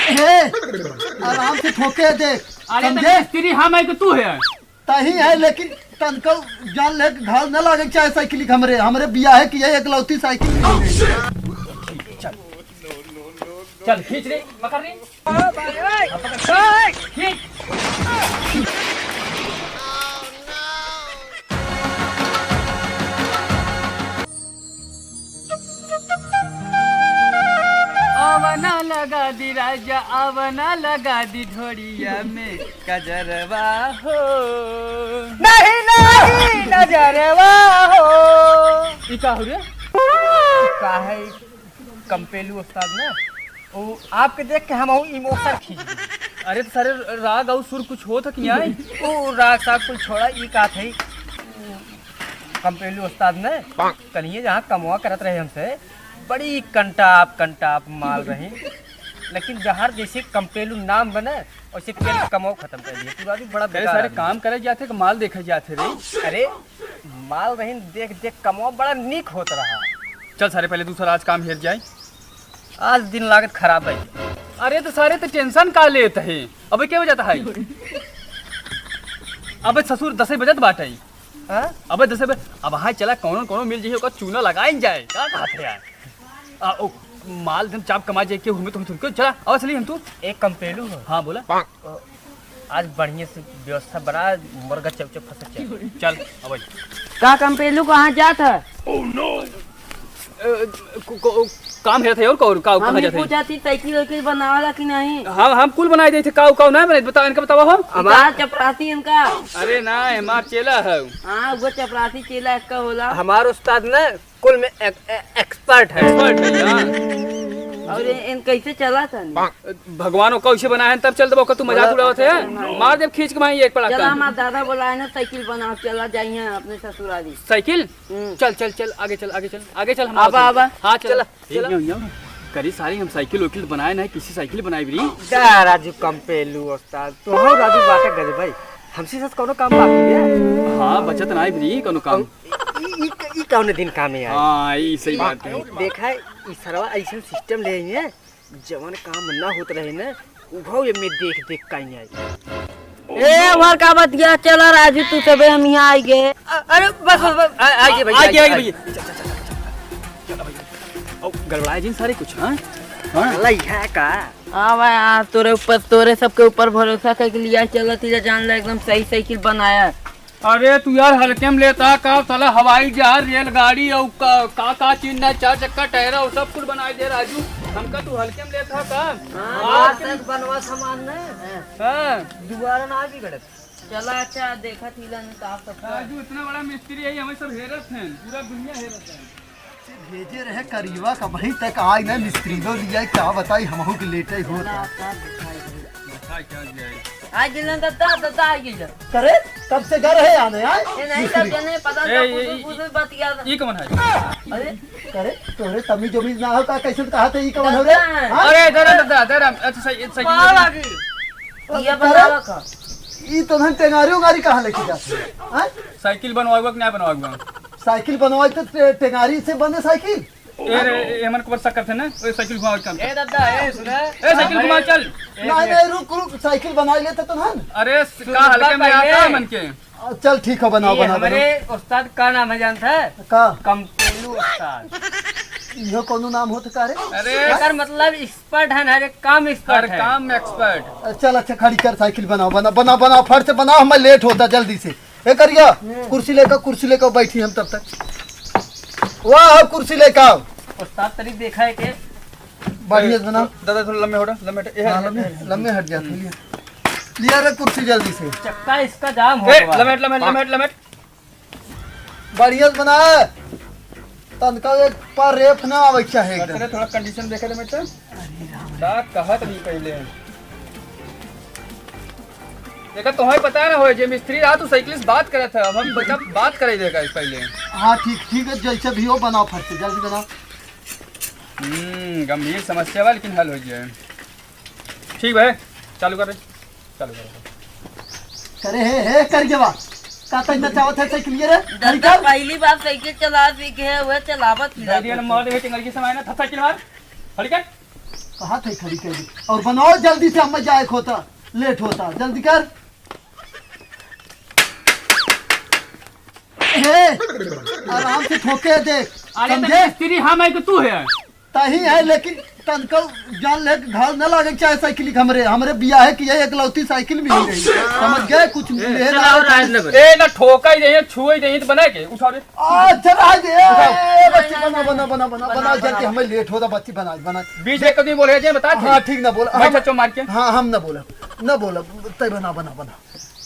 हे आराम से ठोके देख। अरे समझे? मिस्त्री हम है कि तू है? तही है लेकिन तनका जान ले घर न लागे चाहे साइकिल हमरे हमरे बिया है कि ये एकलौती साइकिल चल खींच रे, पकड़ रे। खींच। आवना लगा दी राजा, आवना लगा दी ढोड़िया में कजरवा हो। नहीं नहीं नजरवा हो। ई का हो रे? का है कंपेलू उस्ताद ने वो आपके देख के हम इमोशन खींच गए। अरे तो सारे राग और सुर कुछ हो था कि नहीं? वो राग साग कुछ छोड़ा ई का थी कंपेलू उस्ताद ने कलिए जहाँ कमवा करत रहे हमसे बड़ी कंटाप माल रही, लेकिन जहर जैसे कंपेलू नाम बने वैसे पेट कमाओ खत्म कर दिया पूरा। भी बड़ा तेरे सारे काम करे जाते कि माल देखे जाते रे? अरे माल रही देख देख कमाओ बड़ा नीक होत रहा। चल सारे पहले दूसरा आज काम हेर जाए। आज दिन लागत खराब है। अरे तो सारे तो टेंशन का लेते है। अबे क्या हो जाता है? अबे ससुर 10 बजत बाटे। हाँ? अबे 10 बजे अब हाय चला कोनो मिल जाए ओका चूना लगाइन जाए का बात है यार। ओ माल दिन चाप कमा जाए के हुमे तुमको चला आओ चलिए हम तू एक कंपेलू हो। हाँ बोला आज बढ़िया से व्यवस्था बना मुर्गा चप फंस चल अब का कंपेलू कहाँ जाता है? काम है थे और कौन का हम कहाँ ही जाते पूछा थी साइकिल वाइकिल बनावाला कि नहीं? हम कुल बनाए देते का नहीं बनाए बताओ इनका बताओ हम हमारा चपरासी इनका। अरे ना हमार चेला है। हाँ वो चपरासी चेला का होला। हमारे उस्ताद ने कुल में एक्सपर्ट है। एक्सपर्ट है यार। और इन कैसे चला था? भगवान को कैसे बनाए तब चल दबो तू मजाक उड़ावत है। मार जब खींच के माई एक पड़ा चला हमारा दादा बोला ना साइकिल बना चला जाइए अपने ससुराली। साइकिल चल आगे चल हम आबा हाँ चल करी सारी हम साइकिल वकील बनाए ना किसी साइकिल बनाई भी राजू कंपेलू उस्ताद तो हो राजू बाटे गए भाई हमसे साथ कोनो काम बाकी है। हाँ बचत ना भी कोनो काम ई कौन दिन काम है। हाँ ये सही बात है। देखा है ई सरवा ऐसा सिस्टम ले है जवन काम ना होत रहे ना उभो ये में देख कहीं आई। ए भर का बतिया चला राजू तू सबे हम यहाँ आई गए। अरे बस आइए भैया गड़बड़ाए जिन सारे कुछ। हाँ लई है का हाँ भाई हाँ तोरे सबके ऊपर भरोसा कर लिया चला तीजा जान ला एकदम सही साइकिल बनाया। अरे तू यार हल्के में लेता का साला हवाई जहाज रेलगाड़ी और का चिन्ह 4 चक्का टायर और सब कुछ बनाए दे राजू हमका तू हल्के में लेता का। हाँ बनवा सामान ने हाँ दोबारा ना बिगड़त। चला अच्छा देखा थी राजू इतना बड़ा मिस्त्री है हमें सब हैरत है पूरा दुनिया हैरत है। भेजे रहे करीबा का वहीं तक आज ना मिस्त्री दो लिया क्या बताई हमहू के लेटे होता आज दिन दादा आ गई करे कब से घर है आने आए ये नहीं सब जने पता था बतिया ये कौन है? अरे करे तोरे तमी जो भी ना हो का कैसे कहा था ये कौन हो रे? हाँ? अरे इधर अच्छा साइकिल ये बनावा का ये तो हम टेंगारियों गाड़ी कहाँ लेके जाते हैं? हाँ? साइकिल बनवाएगा कि नहीं बनवाएगा? साइकिल बनवाई तो टेंगारी से बने साइकिल। ए मन को शक करते ना ओए साइकिल घुमाओ काम ए दादा ए सुना ए साइकिल घुमा चल। नहीं रुक साइकिल बना लेते तो हम। अरे का हल्के में आता मन के चल ठीक है बनाओ बना हमारे उस्ताद का नाम है जानता है? का कंपेलू उस्ताद। यो कोनो नाम होता का रे? अरे एकर मतलब एक्सपर्ट है हर एक काम एक्सपर्ट है। काम में एक्सपर्ट। चल अच्छा खड़ी कर साइकिल बनाओ फट से बनाओ हमें लेट होता जल्दी से। ए करिया कुर्सी लेकर बैठी हम तब तक। वाह कुर्सी लेकर आओ। उस्ताद तरीक देखा है के बढ़िया बनाओ। दादा थोड़ा लम्बे हट गया लिया रे कुर्सी जल्दी से। चक्का इसका जाम हो लमेट बढ़िया बना तनका एक पर रेफ ना आवे चाहे एकदम। थोड़ा कंडीशन देखे ले बेटा दांत कहत नहीं पहले देखा तुम्हें पता ना हो जे मिस्त्री रहा तू साइकिलिस्ट बात करे था हम बच्चा बात करे देगा इस पहले। हाँ ठीक है जैसे भी हो बनाओ फट से जल्दी बनाओ। गंभीर समस्या है लेकिन हल हो जाए। ठीक है चालू कर करे हे कर के बात का तक चावत है साइकिल ये रे दादा पहली बार साइकिल चला सीखे है वो चलावत गाड़ी ने मोड़ है टिंगर की समय ना था साइकिल मार हड़के कहाँ थे खड़ी कर दी और बनाओ जल्दी से, हमें जाए होता लेट होता, जल्दी कर। हे आराम से ठोके देख, अरे समझे? मिस्त्री हम है कि तू है? तही है लेकिन तनको जान ले घर न लागे चाहे साइकिल हमरे हमरे बिया है कि ये एकलौती साइकिल भी नहीं रही, समझ गए? कुछ ले ए ना ठोका ही नहीं छुए ही नहीं तो बना के उठा रे। चला दे बच्ची, बना बना बना बना बना जल्दी, हमें लेट होता, बच्ची बना बना। बीच में कभी बोले जे बता। हाँ ठीक ना बोला, मैं सचो मार के। हाँ हम ना बोला तय बना बना बना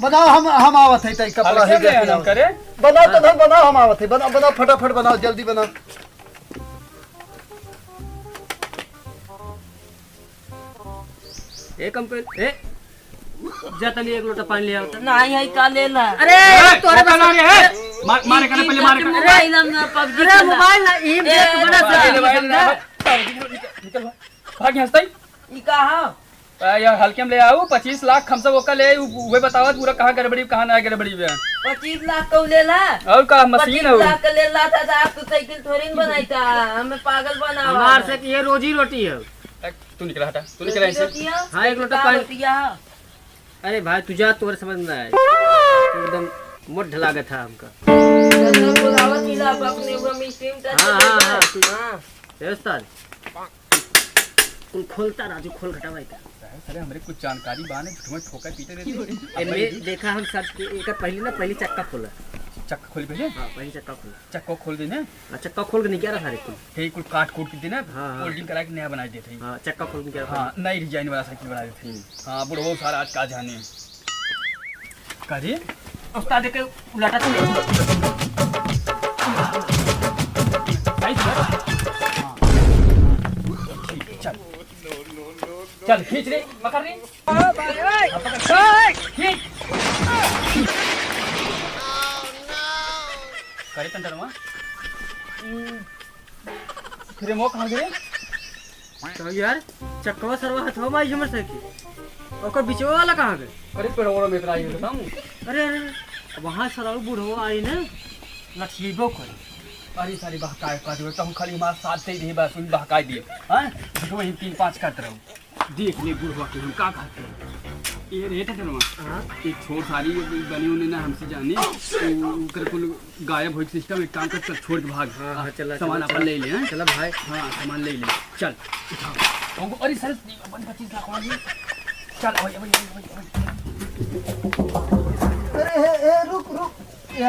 बनाओ, हम आवत है तय कपड़ा है करे बनाओ तो हम बनाओ, हम आवत है बनाओ बनाओ फटाफट बनाओ, जल्दी बनाओ। ए कंपेल ए जा तनी एक लोटा पानी ले आवता। नहीं है का ले ला। अरे तोरे बना रे है मारे करने पहले मारे करने। अरे इलम ना पबजी अरे मोबाइल ना ई बड़ा निकल भाग हंसता ई कहा यार हल्के में ले आओ 25 लाख हम सब ओका ले उहे बतावत पूरा कहां गड़बड़ी कहां ना गड़बड़ी बे। 25 लाख को ले ला और का मशीन है 25 लाख का ले ला था तो आप तो साइकिल थोड़ी न बनाई था, हमें पागल बनावा। हमार से ये रोजी रोटी है। तू निकल हटा, तू निकल ऐसे। हाँ एक लोटा पानी। अरे भाई तुझा तोरे समझ में आए एकदम मोट ढलागा था हमका। बुलावत ही ला अपने वो मिस्त्री में। हां उस्ताद खोलता राजू खोल घटावा इधर। अरे हमरे कुछ जानकारी बाने झुमे ठोका पीटे रहते। ए मैं देखा हम सब के एक पहले चक्का खोला। चक्का खोल पहले? हां पहले चक्का खोला। चक्का खोल देने। चक्का खोल के नहीं क्या रहा रे तू? हे कुल काट कूट के देना, हाँ। फोल्डिंग करा के नया बना देते। हां चक्का खोल के क्या रहा? हां नई डिजाइन वाला साइकिल बना देते। हां बुढ़ो सारा आज का जाने करे उस्ताद के उलाटा तू चल चल खींच रे पकड़ रे खींच करे तंदरमा फिर मो कहां गए तो यार चक्का सरवा हथवा माई हमर साइकिल ओकर बिचवा वाला कहां गए? अरे पेड़ों में इतना ही बताऊं। अरे वहां सराउ बुढ़ो आई ना लठीबो करे। अरे सारी बहकाए का दे तो हम खाली हमारा साथ दे दे बस उन बहकाए दिए हां तो वही 3-5 काट रहा देख ले बुढ़वा के हम का खाते हैं ये रेट है ना। हां ये छोड़ सारी बनी उन्हें ना हमसे जाने तो कर कुल गायब हो सिस्टम एक काम कर चल छोड़ के भाग। हां चला सामान अपन ले ले हैं चला भाई। हां सामान ले ले चल उठाओ। अरे सर 25 लाख वाली चल ओए अरे ए रुक ए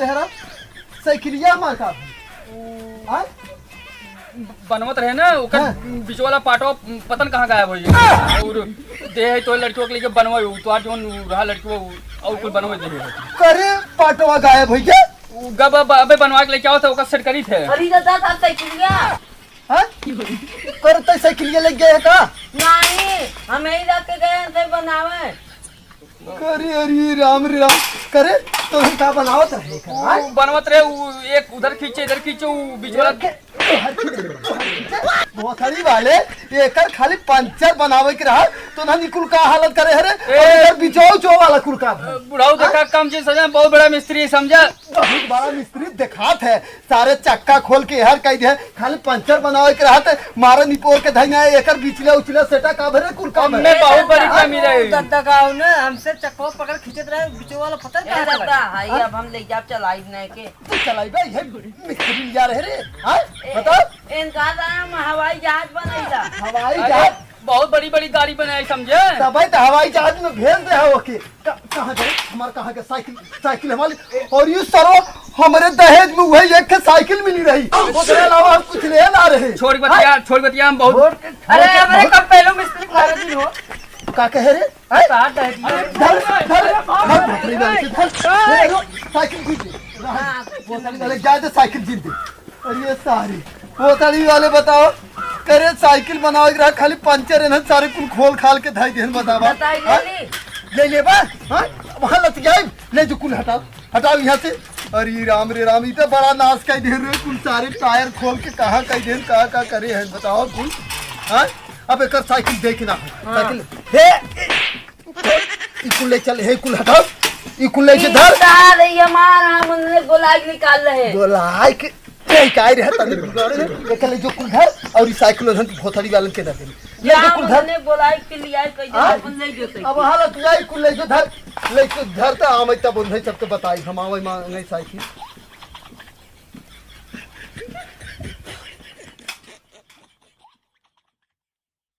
हरा साइकिलिया मार का हां बनवत रहे ना ओकर बीच वाला पाटो पतन कहाँ गायब हो गया और दे है तो लड़कियों के लिए बनवाई तो आज जोन रहा लड़कियों और कुछ बनवा दे करे पाटवा गायब हो गया गब अबे बनवा के लेके आओ तो ओकर सेट करी थे। अरे दादा था साइकिलिया हां करते साइकिलिया लग गया है का? नहीं हम यही रख के गए थे बनावे। करे अरे राम करे तो ही का बनावत रहे का बनवत रहे एक उधर खींचे इधर खींचे बीच वाला बहुत सारी वाले एकर खाली पंचर बनावे के रहा तो ना निकुल का हालत करे हरे इधर बिचो चो वाला कुल का बुढ़ाऊ देखा काम चीज सजा बहुत बड़ा मिस्त्री समझा बहुत बड़ा मिस्त्री दिखात है सारे चक्का खोल के हर कह दे खाली पंचर बनावे के रहा मारे निपोर के धइना एकर बिचले उचले सेटा का भरे कुल का मैं बहुत बड़ी कमी रही दादा गाँव ने हमसे चक्का पकड़ खींचत रहे बिचो वाला पता ए दादा हाय अब हम ले जाब चलाई नहीं के चलाई बे ये मिस्त्री जा रहे रे हां बताओ इनका हम हवाई जहाज बनाईला। हवाई जहाज बहुत बड़ी बड़ी गाड़ी बनाई समझे तब तो हवाई जहाज में भेज दे हो के कहां गए हमार कहां के साइकिल हमारी और ये सरो हमारे दहेज में वही एक के साइकिल मिली रही उसके अलावा हम कुछ ले ना रहे छोड़ बतिया हम बहुत अरे हमारे कब पहले मिस्त्री मारे दिन हो का कह रे कहा दहेज साइकिल जीत वो सारी जाए साइकिल जीत दे और ये सारी वो सारी वाले बताओ करे साइकिल बनाओ रहा खाली पंचर है ना सारे कुल खोल खाल के धाई देन बतावा ले बा हां वहां लत गए ले जो कुल हटाओ यहां से अरे राम रे राम इतना बड़ा नाश कर दे रे कुल सारे टायर खोल के कहां कह देन का करे है बताओ कुल हां अब एक साइकिल देख ना साइकिल हे कुल ले चल हे कुल हटाओ ई कुल ले धर रही हमारा हमने गोलाई निकाल रहे गोलाई के ए काय रे तने बिगाड़े एक ले जो कुल घर और ई साइकिल धन भोथड़ी वालन के दे ले जो कुल घर ने बोलाई के लिया कैसे अपन ले जते अब हालत जाई कुल ले जो धर ले जो धर त आमै त बोल सब तो बताई हम आवे मांगे साइकिल